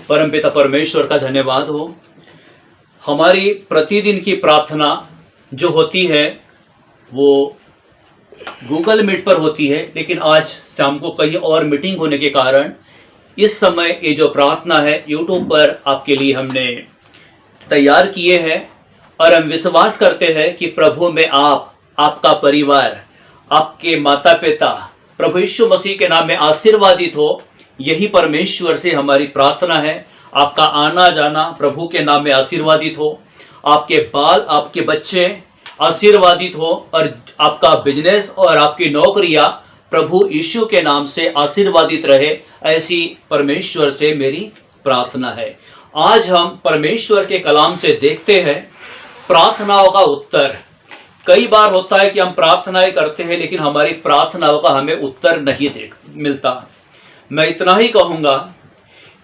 परमपिता परमेश्वर का धन्यवाद हो। हमारी प्रतिदिन की प्रार्थना जो होती है वो गूगल मीट पर होती है, लेकिन आज शाम को कहीं और मीटिंग होने के कारण इस समय ये जो प्रार्थना है यूट्यूब पर आपके लिए हमने तैयार किए हैं। और हम विश्वास करते हैं कि प्रभु में आपका परिवार, आपके माता पिता प्रभु यीशु मसीह के नाम में आशीर्वादित हो। यही परमेश्वर से हमारी प्रार्थना है। आपका आना जाना प्रभु के नाम में आशीर्वादित हो, आपके बाल, आपके बच्चे आशीर्वादित हो, और आपका बिजनेस और आपकी नौकरियां प्रभु यीशु के नाम से आशीर्वादित रहे। ऐसी परमेश्वर से मेरी प्रार्थना है। आज हम परमेश्वर के कलाम से देखते हैं प्रार्थनाओं का उत्तर। कई बार होता है कि हम प्रार्थनाएं करते हैं लेकिन हमारी प्रार्थनाओं का हमें उत्तर नहीं मिलता। मैं इतना ही कहूँगा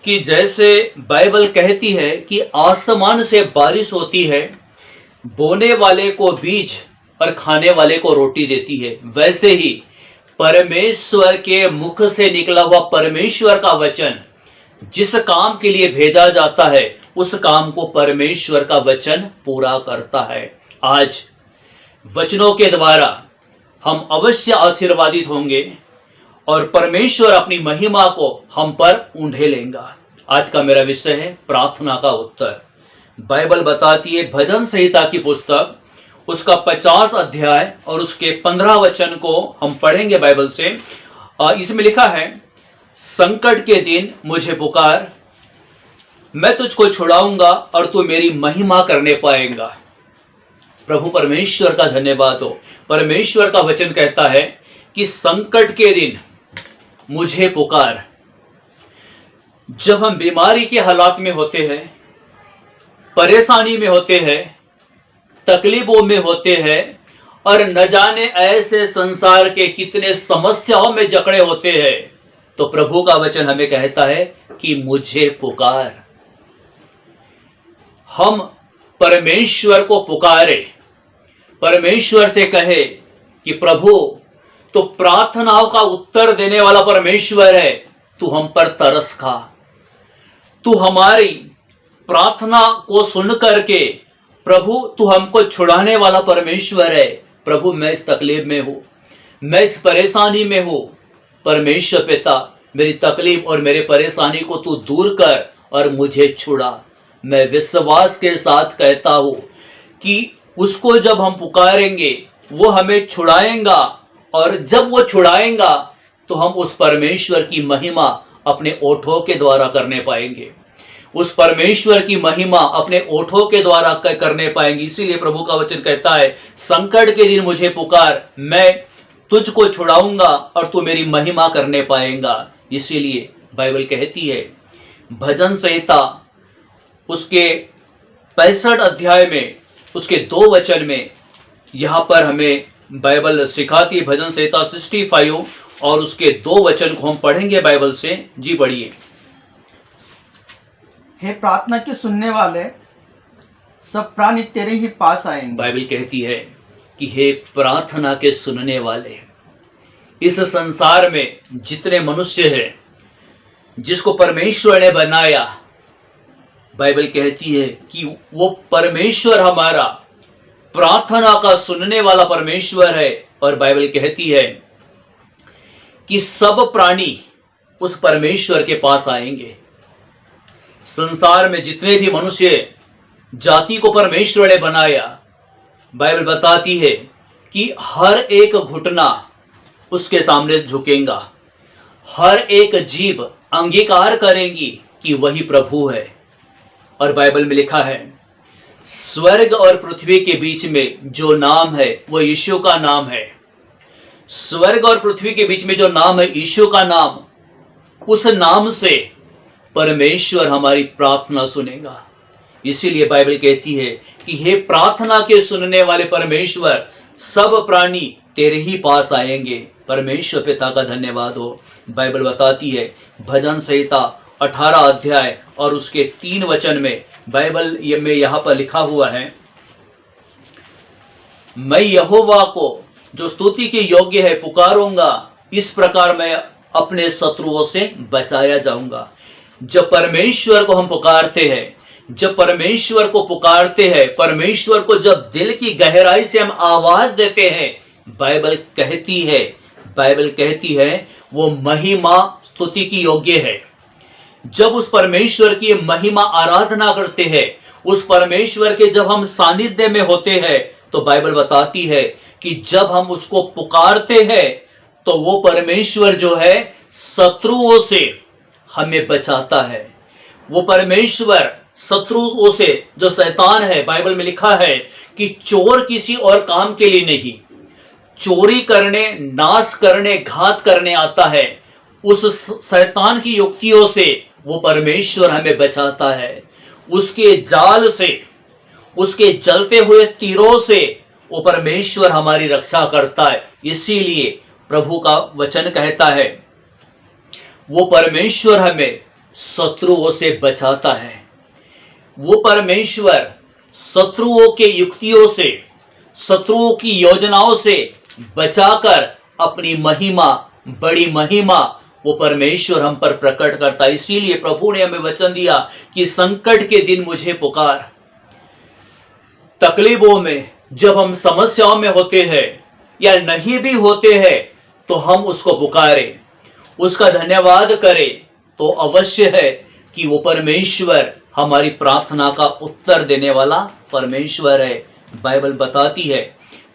कि जैसे बाइबल कहती है कि आसमान से बारिश होती है, बोने वाले को बीज और खाने वाले को रोटी देती है, वैसे ही परमेश्वर के मुख से निकला हुआ परमेश्वर का वचन जिस काम के लिए भेजा जाता है उस काम को परमेश्वर का वचन पूरा करता है। आज वचनों के द्वारा हम अवश्य आशीर्वादित होंगे और परमेश्वर अपनी महिमा को हम पर उंडेलेगा। आज का मेरा विषय है प्रार्थना का उत्तर। बाइबल बताती है भजन संहिता की पुस्तक उसका 50 अध्याय और उसके 15 वचन को हम पढ़ेंगे बाइबल से। इसमें लिखा है, संकट के दिन मुझे पुकार, मैं तुझको छुड़ाऊंगा और तू मेरी महिमा करने पाएगा। प्रभु परमेश्वर का धन्यवाद हो। परमेश्वर का वचन कहता है कि संकट के दिन मुझे पुकार। जब हम बीमारी के हालात में होते हैं, परेशानी में होते हैं, तकलीफों में होते हैं और न जाने ऐसे संसार के कितने समस्याओं में जकड़े होते हैं, तो प्रभु का वचन हमें कहता है कि मुझे पुकार। हम परमेश्वर को पुकारे, परमेश्वर से कहे कि प्रभु तो प्रार्थनाओं का उत्तर देने वाला परमेश्वर है, तू हम पर तरस खा, तू हमारी प्रार्थना को सुन करके प्रभु तू हमको छुड़ाने वाला परमेश्वर है। प्रभु मैं इस तकलीफ में हूं, मैं इस परेशानी में हूं, परमेश्वर पिता मेरी तकलीफ और मेरे परेशानी को तू दूर कर और मुझे छुड़ा। मैं विश्वास के साथ कहता हूं कि उसको जब हम पुकारेंगे वो हमें छुड़ाएगा, और जब वो छुड़ाएगा तो हम उस परमेश्वर की महिमा अपने ओठों के द्वारा करने पाएंगे। उस परमेश्वर की महिमा अपने ओठों के द्वारा करने पाएंगे। इसीलिए प्रभु का वचन कहता है, संकट के दिन मुझे पुकार, मैं तुझको छुड़ाऊंगा और तू मेरी महिमा करने पाएगा। इसीलिए बाइबल कहती है भजन संहिता उसके 65 अध्याय में उसके 2 वचन में यहाँ पर हमें बाइबल सिखाती है। भजन संहिता 65 और उसके 2 वचन को हम पढ़ेंगे बाइबल से। जी पढ़िए। हे प्रार्थना के सुनने वाले, सब प्राणी तेरे ही पास आएंगे। बाइबल कहती है कि हे प्रार्थना के सुनने वाले, इस संसार में जितने मनुष्य हैं जिसको परमेश्वर ने बनाया, बाइबल कहती है कि वो परमेश्वर हमारा प्रार्थना का सुनने वाला परमेश्वर है। और बाइबल कहती है कि सब प्राणी उस परमेश्वर के पास आएंगे। संसार में जितने भी मनुष्य जाति को परमेश्वर ने बनाया, बाइबल बताती है कि हर एक घुटना उसके सामने झुकेगा, हर एक जीभ अंगीकार करेंगी कि वही प्रभु है। और बाइबल में लिखा है, स्वर्ग और पृथ्वी के बीच में जो नाम है वो यीशु का नाम है। स्वर्ग और पृथ्वी के बीच में जो नाम है यीशु का नाम, उस नाम से परमेश्वर हमारी प्रार्थना सुनेगा। इसीलिए बाइबल कहती है कि हे प्रार्थना के सुनने वाले परमेश्वर, सब प्राणी तेरे ही पास आएंगे। परमेश्वर पिता का धन्यवाद हो। बाइबल बताती है भजन संहिता 18 अध्याय और उसके 3 वचन में बाइबल में यहाँ पर लिखा हुआ है, मैं यहोवा को जो स्तुति के योग्य है पुकारूंगा, इस प्रकार मैं अपने शत्रुओं से बचाया जाऊंगा। जब परमेश्वर को हम पुकारते हैं, जब परमेश्वर को पुकारते हैं, परमेश्वर को जब दिल की गहराई से हम आवाज देते हैं, बाइबल कहती है वो महिमा स्तुति की योग्य है। जब उस परमेश्वर की महिमा आराधना करते हैं, उस परमेश्वर के जब हम सानिध्य में होते हैं, तो बाइबल बताती है कि जब हम उसको पुकारते हैं तो वो परमेश्वर जो है शत्रुओं से हमें बचाता है। वो परमेश्वर शत्रुओं से, जो शैतान है, बाइबल में लिखा है कि चोर किसी और काम के लिए नहीं, चोरी करने, नाश करने, घात करने आता है। उस शैतान की युक्तियों से वो परमेश्वर हमें बचाता है। उसके जाल से, उसके जलते हुए तीरों से वो परमेश्वर हमारी रक्षा करता है। इसीलिए प्रभु का वचन कहता है वो परमेश्वर हमें शत्रुओं से बचाता है। वो परमेश्वर शत्रुओं के युक्तियों से, शत्रुओं की योजनाओं से बचाकर अपनी महिमा, बड़ी महिमा वो परमेश्वर हम पर प्रकट करता है। इसीलिए प्रभु ने हमें वचन दिया कि संकट के दिन मुझे पुकार। तकलीफों में, जब हम समस्याओं में होते हैं या नहीं भी होते हैं, तो हम उसको पुकारें, उसका धन्यवाद करें, तो अवश्य है कि वो परमेश्वर हमारी प्रार्थना का उत्तर देने वाला परमेश्वर है। बाइबल बताती है,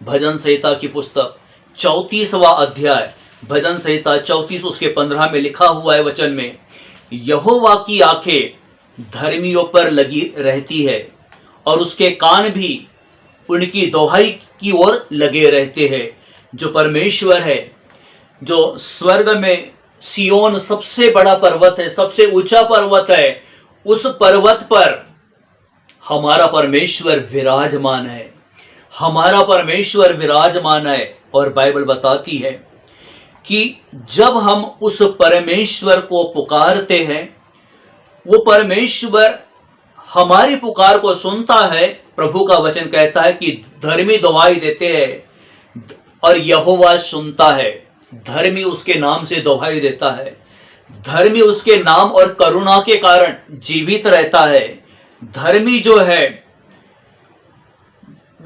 भजन संहिता की पुस्तक 34वां अध्याय, भजन संहिता 34 उसके 15 में लिखा हुआ है वचन में, यहोवा की आंखें धर्मियों पर लगी रहती है और उसके कान भी उनकी दोहाई की ओर लगे रहते हैं। जो परमेश्वर है, जो स्वर्ग में सियोन सबसे बड़ा पर्वत है, सबसे ऊंचा पर्वत है, उस पर्वत पर हमारा परमेश्वर विराजमान है, हमारा परमेश्वर विराजमान है। और बाइबल बताती है कि जब हम उस परमेश्वर को पुकारते हैं, वो परमेश्वर हमारी पुकार को सुनता है। प्रभु का वचन कहता है कि धर्मी दुहाई देते हैं और यहोवा सुनता है। धर्मी उसके नाम से दुहाई देता है, धर्मी उसके नाम और करुणा के कारण जीवित रहता है। धर्मी जो है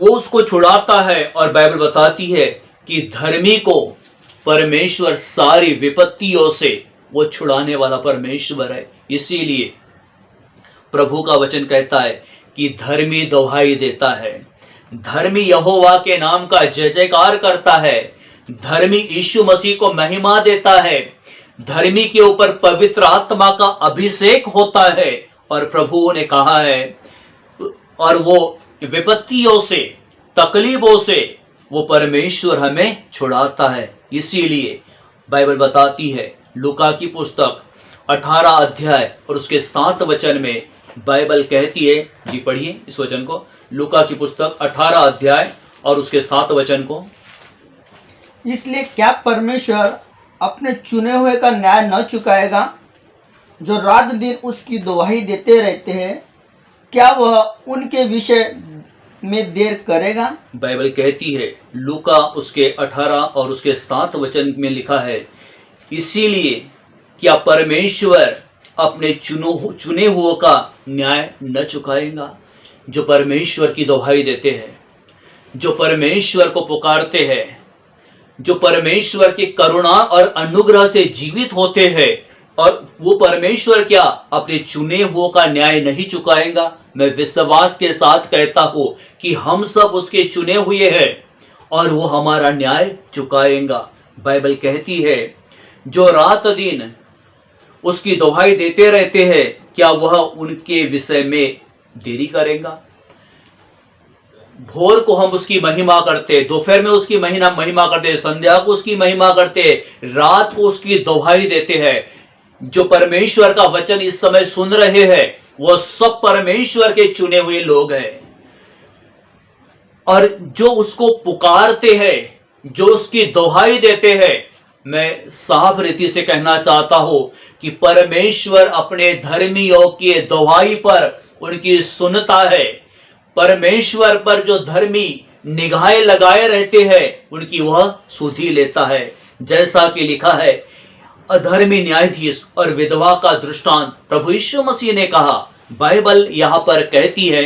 वो उसको छुड़ाता है। और बाइबल बताती है कि धर्मी को परमेश्वर सारी विपत्तियों से वो छुड़ाने वाला परमेश्वर है। इसीलिए प्रभु का वचन कहता है कि धर्मी दुहाई देता है, धर्मी यहोवा के नाम का जय जयकार करता है, धर्मी यीशु मसीह को महिमा देता है, धर्मी के ऊपर पवित्र आत्मा का अभिषेक होता है। और प्रभु ने कहा है, और वो विपत्तियों से, तकलीफों से वो परमेश्वर हमें छुड़ाता है। इसीलिए बाइबल बताती है, लूका की पुस्तक 18 अध्याय और उसके 7 वचन में बाइबल कहती है, जी पढ़िए इस वचन को, लूका की पुस्तक 18 अध्याय और उसके 7 वचन को। इसलिए क्या परमेश्वर अपने चुने हुए का न्याय न चुकाएगा, जो रात दिन उसकी दुहाई देते रहते हैं? क्या वह उनके विषय में देर करेगा? बाइबल कहती है, लूका उसके 18 और उसके 7 वचन में लिखा है, इसीलिए क्या परमेश्वर अपने चुने हुओं का न्याय न चुकाएगा? जो परमेश्वर की दुहाई देते हैं, जो परमेश्वर को पुकारते हैं, जो परमेश्वर की करुणा और अनुग्रह से जीवित होते हैं, और वो परमेश्वर क्या अपने चुने हुओं का न्याय नहीं चुकाएगा? मैं विश्वास के साथ कहता हूं कि हम सब उसके चुने हुए हैं और वो हमारा न्याय चुकाएगा। बाइबल कहती है, जो रात दिन उसकी दुहाई देते रहते हैं, क्या वह उनके विषय में देरी करेगा? भोर को हम उसकी महिमा करते, दोपहर में उसकी महिमा करते, संध्या को उसकी महिमा करते, रात को उसकी दुहाई देते हैं। जो परमेश्वर का वचन इस समय सुन रहे हैं, वो सब परमेश्वर के चुने हुए लोग हैं। और जो उसको पुकारते हैं, जो उसकी दुहाई देते हैं, मैं साफ रीति से कहना चाहता हूं कि परमेश्वर अपने धर्मियों की दुहाई पर उनकी सुनता है। परमेश्वर पर जो धर्मी निगाहें लगाए रहते हैं, उनकी वह सुधि लेता है। जैसा कि लिखा है, अधर्मी न्यायाधीश और विधवा का दृष्टांत प्रभु यीशु मसीह ने कहा। बाइबल यहां पर कहती है,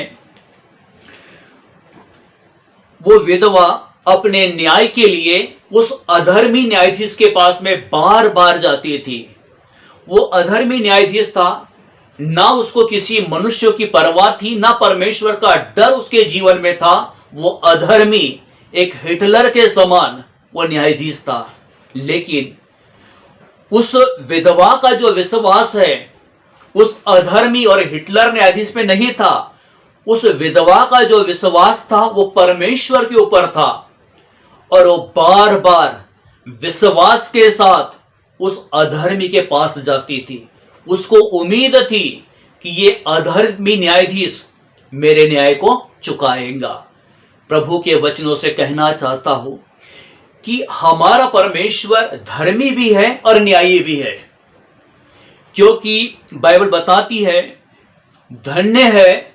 वो विधवा अपने न्याय के लिए उस अधर्मी न्यायाधीश के पास में बार बार जाती थी। वो अधर्मी न्यायाधीश था, ना उसको किसी मनुष्य की परवाह थी, ना परमेश्वर का डर उसके जीवन में था। वो अधर्मी, एक हिटलर के समान वो न्यायाधीश था। लेकिन उस विधवा का जो विश्वास है उस अधर्मी और हिटलर न्यायाधीश में नहीं था। उस विधवा का जो विश्वास था वो परमेश्वर के ऊपर था, और वो बार बार विश्वास के साथ उस अधर्मी के पास जाती थी। उसको उम्मीद थी कि ये अधर्मी न्यायाधीश मेरे न्याय को चुकाएगा। प्रभु के वचनों से कहना चाहता हूं कि हमारा परमेश्वर धर्मी भी है और न्यायी भी है, क्योंकि बाइबल बताती है, धन्य है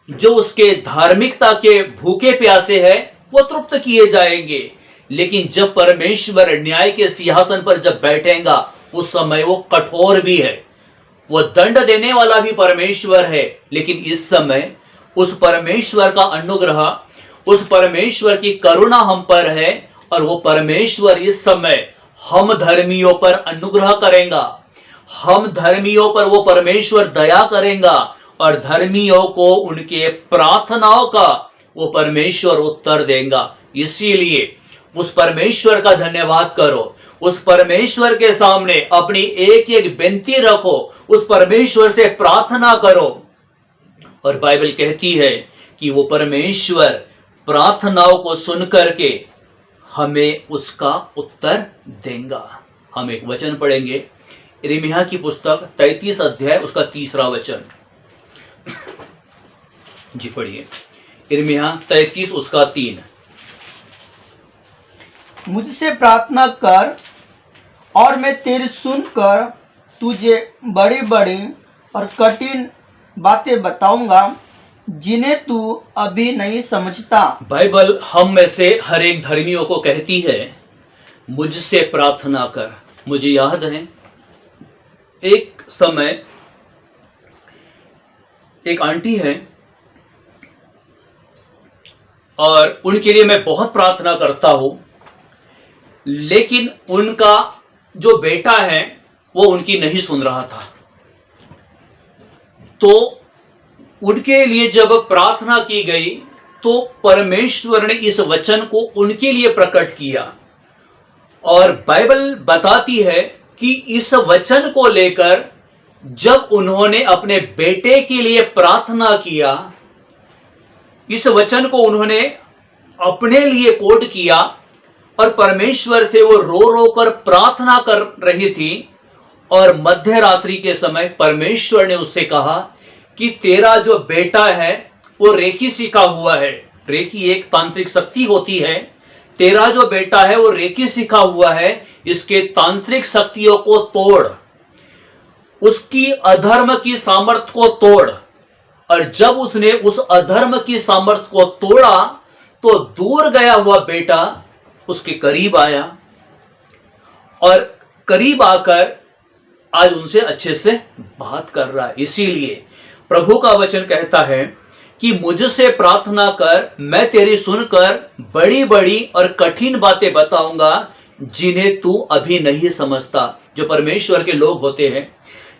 जो उसके धार्मिकता के भूखे प्यासे है, वो तृप्त किए जाएंगे। लेकिन जब परमेश्वर न्याय के सिंहासन पर जब बैठेगा, उस समय वो कठोर भी है, वो दंड देने वाला भी परमेश्वर है। लेकिन इस समय उस परमेश्वर का अनुग्रह, उस परमेश्वर की करुणा हम पर है, और वो परमेश्वर इस समय हम धर्मियों पर अनुग्रह करेगा। हम धर्मियों पर वो परमेश्वर दया करेगा, और धर्मियों को उनके प्रार्थनाओं का वो परमेश्वर उत्तर देगा। इसीलिए उस परमेश्वर का धन्यवाद करो, उस परमेश्वर के सामने अपनी एक एक विनती रखो, उस परमेश्वर से प्रार्थना करो। और बाइबल कहती है कि वो परमेश्वर प्रार्थनाओं को सुन करके हमें उसका उत्तर देगा। हम एक वचन पढ़ेंगे, यिर्मयाह की पुस्तक 33 अध्याय उसका 3 वचन। जी पढ़िए, यिर्मयाह 33 उसका 3। मुझसे प्रार्थना कर और मैं तेरी सुनकर तुझे बड़ी बड़ी और कठिन बातें बताऊंगा जिन्हें तू अभी नहीं समझता। बाइबल हम में से हर एक धर्मियों को कहती है, मुझसे प्रार्थना कर। मुझे याद है एक समय एक आंटी है, और उनके लिए मैं बहुत प्रार्थना करता हूं, लेकिन उनका जो बेटा है वो उनकी नहीं सुन रहा था। तो उनके लिए जब प्रार्थना की गई तो परमेश्वर ने इस वचन को उनके लिए प्रकट किया। और बाइबल बताती है कि इस वचन को लेकर जब उन्होंने अपने बेटे के लिए प्रार्थना किया, इस वचन को उन्होंने अपने लिए कोट किया, और परमेश्वर से वो रो रो कर प्रार्थना कर रही थी। और मध्य रात्रि के समय परमेश्वर ने उससे कहा कि तेरा जो बेटा है वो रेकी सीखा हुआ है। रेकी एक तांत्रिक शक्ति होती है। तेरा जो बेटा है वो रेकी सीखा हुआ है, इसके तांत्रिक शक्तियों को तोड़, उसकी अधर्म की सामर्थ को तोड़। और जब उसने उस अधर्म की सामर्थ को तोड़ा तो दूर गया हुआ बेटा उसके करीब आया, और करीब आकर आज उनसे अच्छे से बात कर रहा है। इसीलिए प्रभु का वचन कहता है कि मुझसे प्रार्थना कर, मैं तेरी सुनकर बड़ी बड़ी और कठिन बातें बताऊंगा जिन्हें तू अभी नहीं समझता। जो परमेश्वर के लोग होते हैं,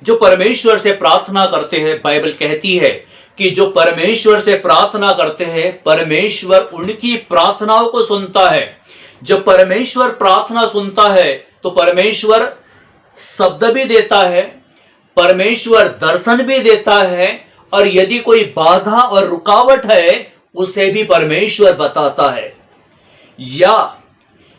जो परमेश्वर से प्रार्थना करते हैं, बाइबल कहती है कि जो परमेश्वर से प्रार्थना करते हैं परमेश्वर उनकी प्रार्थनाओं को सुनता है। जब परमेश्वर प्रार्थना सुनता है तो परमेश्वर शब्द भी देता है, परमेश्वर दर्शन भी देता है, और यदि कोई बाधा और रुकावट है उसे भी परमेश्वर बताता है। या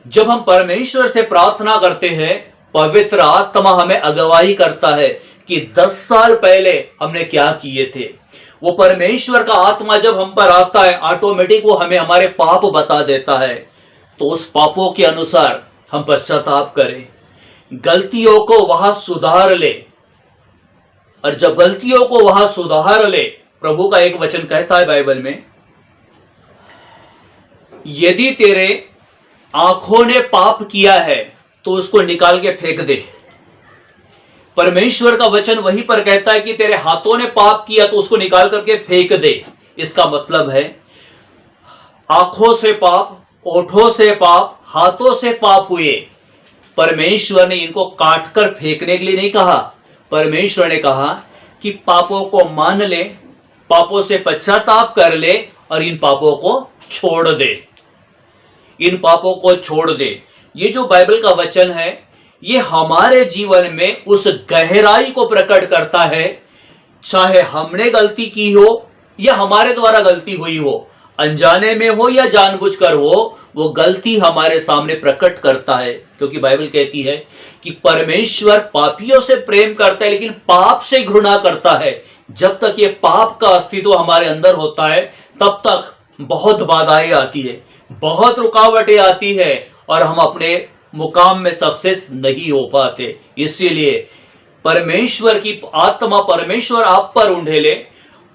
जब हम परमेश्वर से प्रार्थना करते हैं, पवित्र आत्मा हमें अगुवाई करता है कि 10 साल पहले हमने क्या किए थे। वो परमेश्वर का आत्मा जब हम पर आता है, ऑटोमेटिक वो हमें हमारे पाप बता देता है। तो उस पापों के अनुसार हम पश्चाताप करें, गलतियों को वहां सुधार ले। और जब गलतियों को वहां सुधार ले, प्रभु का एक वचन कहता है बाइबल में, यदि तेरे आंखों ने पाप किया है तो उसको निकाल के फेंक दे। परमेश्वर का वचन वहीं पर कहता है कि तेरे हाथों ने पाप किया तो उसको निकाल करके फेंक दे। इसका मतलब है आंखों से पाप, ओठों से पाप, हाथों से पाप हुए, परमेश्वर ने इनको काटकर फेंकने के लिए नहीं कहा। परमेश्वर ने कहा कि पापों को मान ले, पापों से पश्चाताप कर ले और इन पापों को छोड़ दे, इन पापों को छोड़ दे। ये जो बाइबल का वचन है ये हमारे जीवन में उस गहराई को प्रकट करता है, चाहे हमने गलती की हो या हमारे द्वारा गलती हुई हो, अनजाने में हो या जानबूझकर हो, वो गलती हमारे सामने प्रकट करता है। क्योंकि बाइबल कहती है कि परमेश्वर पापियों से प्रेम करता है लेकिन पाप से घृणा करता है। जब तक ये पाप का अस्तित्व हमारे अंदर होता है तब तक बहुत बाधाएं आती है, बहुत रुकावटें आती है और हम अपने मुकाम में सक्सेस नहीं हो पाते। इसीलिए परमेश्वर की आत्मा परमेश्वर आप पर उंडेले,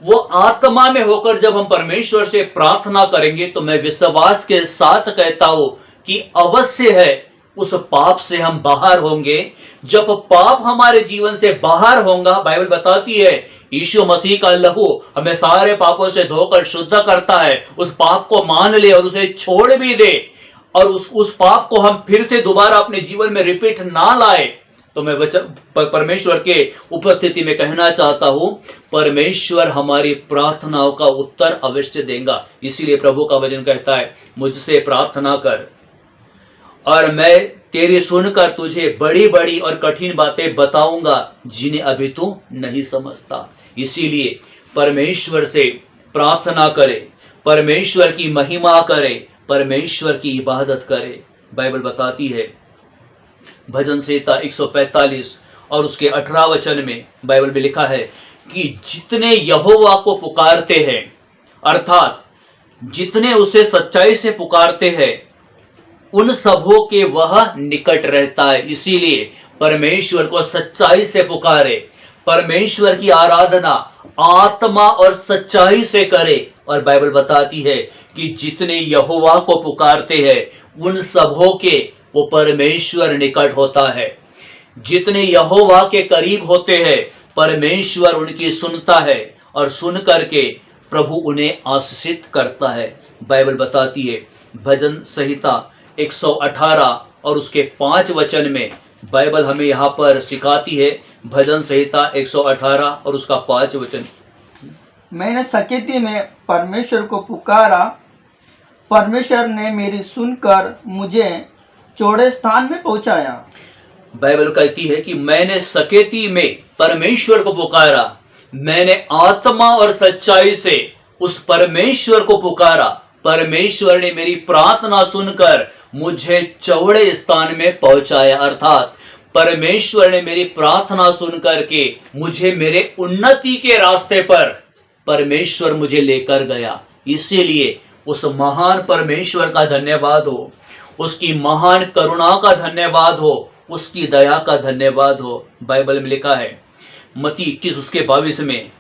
वो आत्मा में होकर जब हम परमेश्वर से प्रार्थना करेंगे तो मैं विश्वास के साथ कहता हूं कि अवश्य है उस पाप से हम बाहर होंगे। जब पाप हमारे जीवन से बाहर होगा, बाइबल बताती है यीशु मसीह का लहू हमें सारे पापों से धोकर शुद्ध करता है। उस पाप को मान ले और उसे छोड़ भी दे और उस पाप को हम फिर से दोबारा अपने जीवन में रिपीट ना लाए, तो मैं परमेश्वर के उपस्थिति में कहना चाहता हूं परमेश्वर हमारी प्रार्थनाओं का उत्तर अवश्य देगा। इसीलिए प्रभु का वचन कहता है मुझसे प्रार्थना कर और मैं तेरी सुनकर तुझे बड़ी बड़ी और कठिन बातें बताऊंगा जिन्हें अभी तू नहीं समझता। इसीलिए परमेश्वर से प्रार्थना करे, परमेश्वर की महिमा करे, परमेश्वर की इबादत करे। बाइबल बताती है भजन संहिता 145 और उसके 18 वचन में बाइबल में लिखा है कि जितने यहोवा को पुकारते हैं, अर्थात जितने उसे सच्चाई से पुकारते हैं, उन सबों के वह निकट रहता है। इसीलिए परमेश्वर को सच्चाई से पुकारे, परमेश्वर की आराधना आत्मा और सच्चाई से करे। और बाइबल बताती है कि जितने यहोवा को पुकारते हैं उन सबों के वो परमेश्वर निकट होता है। जितने यहोवा के करीब होते हैं परमेश्वर उनकी सुनता है और सुन करके प्रभु उन्हें आशीषित करता है। बाइबल बताती है भजन संहिता 118 और उसके 5 वचन में बाइबल हमें यहाँ पर सिखाती है। भजन संहिता 118 और उसका 5 वचन, मैंने सकेती में परमेश्वर को पुकारा, परमेश्वर ने मेरी सुनकर मुझे चौड़े स्थान में पहुंचाया। बाइबल कहती है कि मैंने सकेती में परमेश्वर को पुकारा, मैंने आत्मा और सच्चाई से उस परमेश्वर को पुकारा, परमेश्वर ने मेरी प्रार्थना सुनकर मुझे चौड़े स्थान में पहुंचाया। अर्थात परमेश्वर ने मेरी प्रार्थना सुनकर के मुझे मेरे उन्नति के रास्ते पर परमेश्वर मुझे लेकर गया। इसीलिए उस महान परमेश्वर का धन्यवाद हो, उसकी महान करुणा का धन्यवाद हो, उसकी दया का धन्यवाद हो। बाइबल में लिखा है मत्ती 21 उसके 22 में,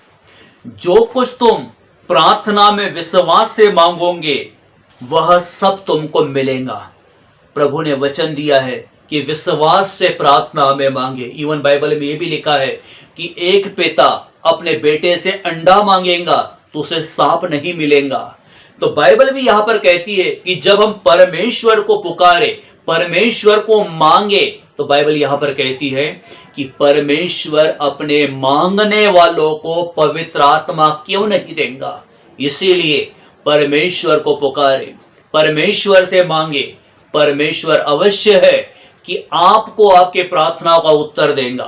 जो कुछ तुम प्रार्थना में विश्वास से मांगोगे वह सब तुमको मिलेगा। प्रभु ने वचन दिया है कि विश्वास से प्रार्थना में मांगे। इवन बाइबल में यह भी लिखा है कि एक पिता अपने बेटे से अंडा मांगेगा तो उसे सांप नहीं मिलेगा। तो बाइबल भी यहां पर कहती है कि जब हम परमेश्वर को पुकारे, परमेश्वर को मांगे, तो बाइबल यहां पर कहती है कि परमेश्वर अपने मांगने वालों को पवित्र आत्मा क्यों नहीं देगा। इसीलिए परमेश्वर को पुकारे, परमेश्वर से मांगे, परमेश्वर अवश्य है कि आपको आपके प्रार्थना का उत्तर देगा।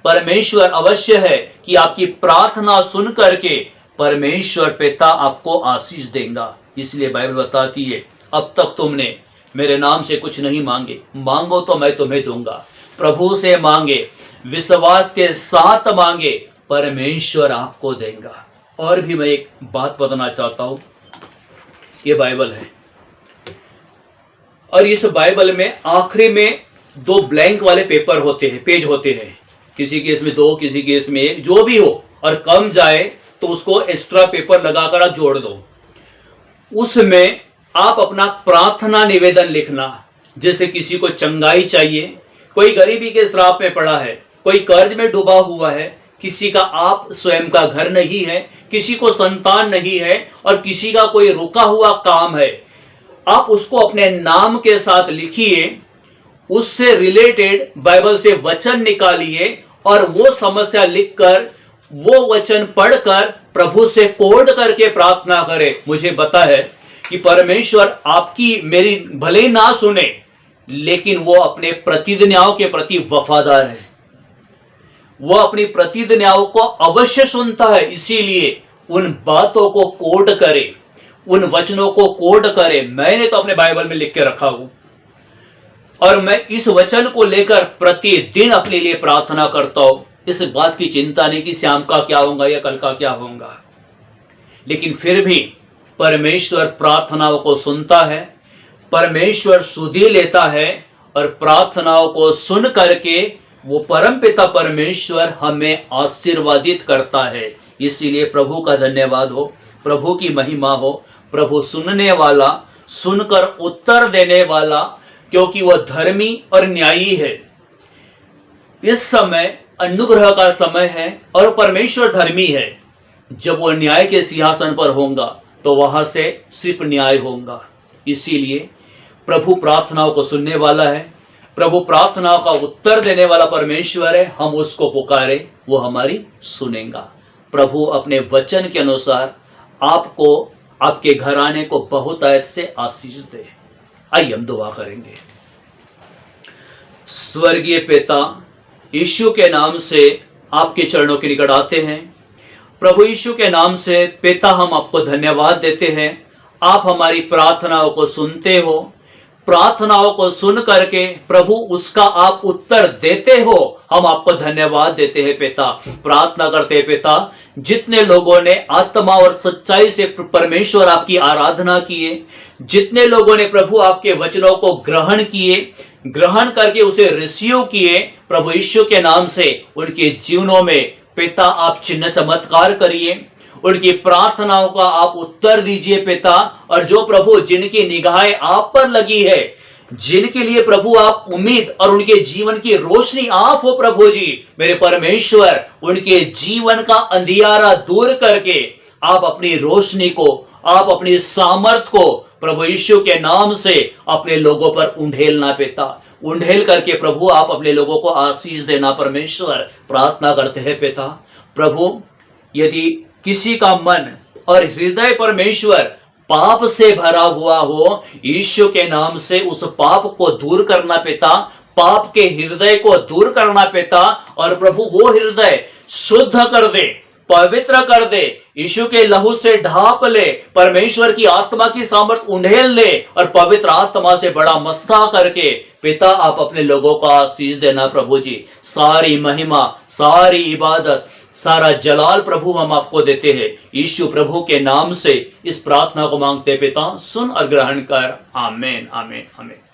परमेश्वर अवश्य है कि आपकी प्रार्थना सुन करके परमेश्वर पिता आपको आशीष देगा। इसलिए बाइबल बताती है अब तक तुमने मेरे नाम से कुछ नहीं मांगे, मांगो तो मैं तुम्हें दूंगा। प्रभु से मांगे, विश्वास के साथ मांगे, परमेश्वर आपको देगा। और भी मैं एक बात बताना चाहता हूं, ये बाइबल है और इस बाइबल में आखिरी में 2 ब्लैंक वाले पेपर होते हैं, पेज होते हैं। किसी केस में 2, किसी केस में 1, जो भी हो, और कम जाए तो उसको एक्स्ट्रा पेपर लगाकर आप जोड़ दो। उसमें आप अपना प्रार्थना निवेदन लिखना। जैसे किसी को चंगाई चाहिए, कोई गरीबी के श्राप में पड़ा है, कोई कर्ज में डूबा हुआ है, किसी का आप स्वयं का घर नहीं है, किसी को संतान नहीं है और किसी का कोई रुका हुआ काम है, आप उसको अपने नाम के साथ लिखिए, उससे रिलेटेड बाइबल से वचन निकालिए और वो समस्या लिखकर, वो वचन पढ़कर प्रभु से कोड करके प्रार्थना करें। मुझे पता है कि परमेश्वर आपकी मेरी भले ही ना सुने, लेकिन वो अपने प्रतिज्ञाओं के प्रति वफादार है। वो अपनी प्रतिज्ञाओं को अवश्य सुनता है, इसीलिए उन बातों को कोड करे, उन वचनों को कोड करे। मैंने तो अपने बाइबल में लिख के रखा हूं और मैं इस वचन को लेकर प्रतिदिन अपने लिए प्रार्थना करता हूं। इस बात की चिंता नहीं कि शाम का क्या होगा या कल का क्या होगा, लेकिन फिर भी परमेश्वर प्रार्थनाओं को सुनता है, परमेश्वर सुधि लेता है और प्रार्थनाओं को सुन करके वो परमपिता परमेश्वर हमें आशीर्वादित करता है। इसीलिए प्रभु का धन्यवाद हो, प्रभु की महिमा हो। प्रभु सुनने वाला, सुनकर उत्तर देने वाला, क्योंकि वह धर्मी और न्यायी है। इस समय अनुग्रह का समय है और परमेश्वर धर्मी है। जब वो न्याय के सिंहासन पर होगा तो वहां से सिर्फ न्याय होगा। इसीलिए प्रभु प्रार्थनाओं को सुनने वाला है, प्रभु प्रार्थनाओं का उत्तर देने वाला परमेश्वर है। हम उसको पुकारे, वो हमारी सुनेगा। प्रभु अपने वचन के अनुसार आपको, आपके घराने को बहुतायत से आशीष दे। आइए हम दुआ करेंगे। स्वर्गीय पिता, यीशु के नाम से आपके चरणों के निकट आते हैं। प्रभु यीशु के नाम से पिता, हम आपको धन्यवाद देते हैं। आप हमारी प्रार्थनाओं को सुनते हो, प्रार्थनाओं को सुन करके प्रभु उसका आप उत्तर देते हो। हम आपको धन्यवाद देते हैं पिता। प्रार्थना करते हैं पिता, जितने लोगों ने आत्मा और सच्चाई से परमेश्वर आपकी आराधना किए, जितने लोगों ने प्रभु आपके वचनों को ग्रहण किए, ग्रहण करके उसे रिसीव किए, प्रभु यीशु के नाम से उनके जीवनों में पिता आप चिन्ह चमत्कार करिए, उनकी प्रार्थनाओं का आप उत्तर दीजिए पिता। और जो प्रभु जिनकी निगाहें आप पर लगी है, जिनके लिए प्रभु आप उम्मीद और उनके जीवन की रोशनी आप हो प्रभु जी, मेरे परमेश्वर, उनके जीवन का अंधियारा दूर करके आप अपनी रोशनी को, आप अपनी सामर्थ को प्रभु यीशु के नाम से अपने लोगों पर उंडेलना पिता। उंडेल करके प्रभु आप अपने लोगों को आशीष देना परमेश्वर। प्रार्थना करते हैं पिता। प्रभु, यदि किसी का मन और हृदय परमेश्वर पाप से भरा हुआ हो, यीशु के नाम से उस पाप को दूर करना पिता, पाप के हृदय को दूर करना पिता। और प्रभु वो हृदय शुद्ध कर दे, पवित्र कर दे, यीशु के लहू से ढाप ले, परमेश्वर की आत्मा की सामर्थ उंडेल ले और पवित्र आत्मा से बड़ा मस्सा करके पिता आप अपने लोगों को आशीष देना प्रभु जी। सारी महिमा, सारी इबादत, सारा जलाल प्रभु हम आपको देते हैं। यीशु प्रभु के नाम से इस प्रार्थना को मांगते पिता, सुन और ग्रहण कर। आमीन, आमीन, आमीन।